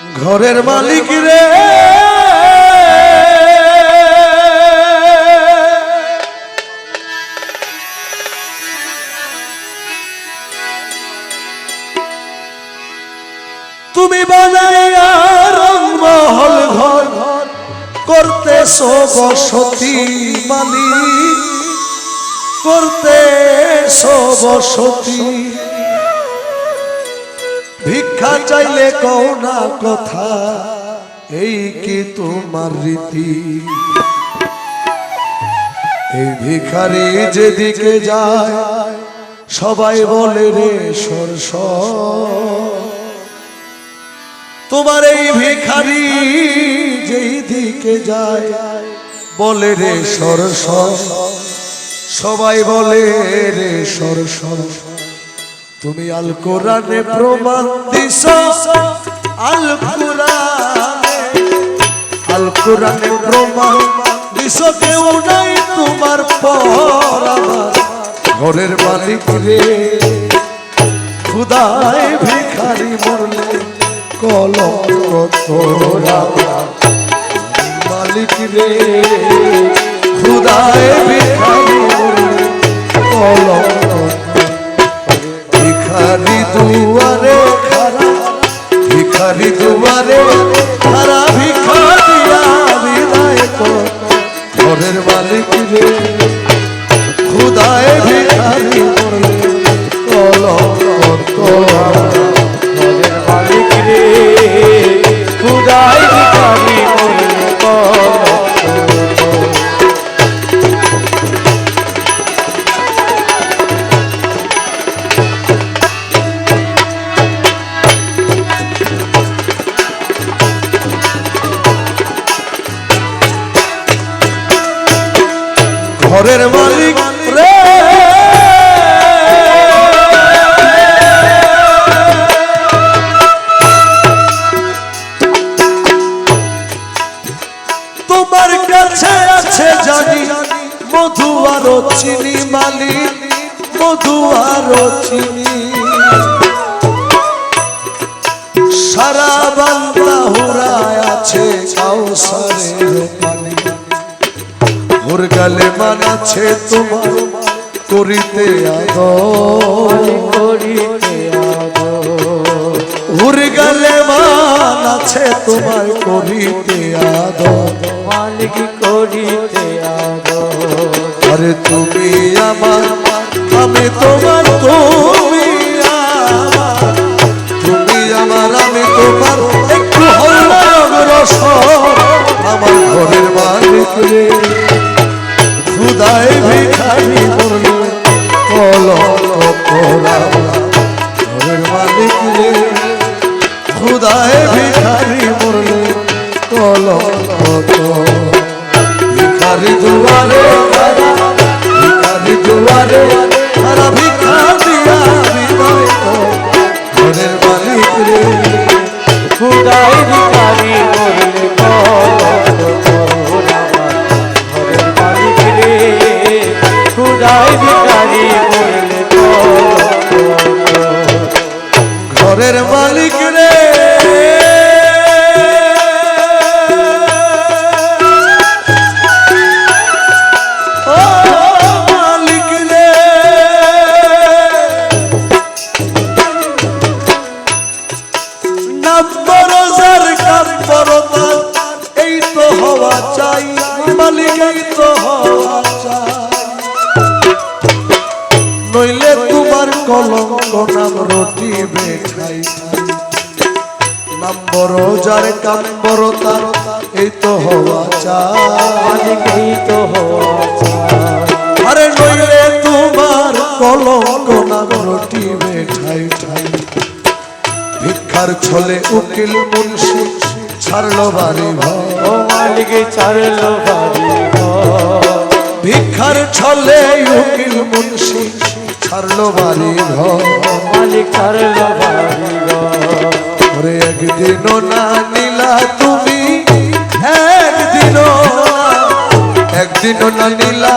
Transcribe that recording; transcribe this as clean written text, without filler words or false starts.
ঘরের মালিক রে তুমি বানাইয়া রংমহল ঘর করতেছো বসতি মালিক করতেছো বসতি ভিক্ষা চাইলে কও না কথা এই কি তোমার রীতি এই ভিখারি যেদিকে যায় সবাই বলে রে সরস তোমার এই ভিখারি যেই দিকে যায় বলে রে সরস সবাই বলে রে সরস তুমি আল কোরআনে প্রমাণ দিছো আল কোরআনে প্রমাণ দিছো কেউ নাই তোমার পর আমার ঘরের মালিক রে খুদায় ভিখারি মরলে কলঙ্ক তোরা মালিক রে খুদায় ভিখারি মরলে কলঙ্ক ভিখারি দুয়ারে খারা ভিখারি দুয়ারে খারা ভিক্ষা দিয়া বিদায় কর ঘরের মালিক রে খুদায় ভিখারি মরলে কলঙ্ক তোরা ঘরের মালিক রে খুদায় ভিখারি মরলে কলঙ্ক ঘরের মালিক রে তোমার কাছে আছে জানি মধু আর চিনি মালিক মধু আর চিনি সারা বান্দা হুরায় আছে কাউসারের পানি ওর গালে মানাছে তোমার করিতে আদর ওর গালে মানাছে তোমার করিতে আদর মালিক করিতে আদর আরে তুমি আমার আমি তোমার তুমি আমার আমি তোমার একটু হল্লাগ্রস আমার ঘরের মালিক রে খুদায় ভিখারি মরলে কলঙ্ক তোরা ঘরের মালিক রে খুদায় ভিখারি মরলে কলঙ্ক তোরা ভিখারি দুয়ারে ভিখারি দুয়ারে খারা ভিক্ষা দিয়া বিদায় কর ঘরের মালিক রে খুদায় ভিখারি মরলে কলঙ্ক তোরা ঘরের মালিক রে খুদায় ভিখারি মরলে কলঙ্ক ঘরের মালিক রে ও মালিক রে নম্বর যার কাপড়তা এই তো হওয়া চাই মালিক এই তো হওয়া চাই নইলে তোমার কলঙ্ক নাম রটি বেখাই নম্বর যার কাম্বর তার এই তো হওয়া চাই এই তো হওয়া চাই আরে নইলে তোমার কলঙ্ক নাম রটি বেখাই ঠাই ভিক্ষার ছলে উকিল মুন্সি ছাড়লো বাড়ি ঘর ও মালিক ছাড়লো বাড়ি ঘর ভিক্ষার ছলে উকিল মুন্সি ছাড়লো বাড়ি ঘর মালিক ছাড়লো বাড়ি ঘর ওরে একদিনও না নিলা তুমি একদিনও না নিলা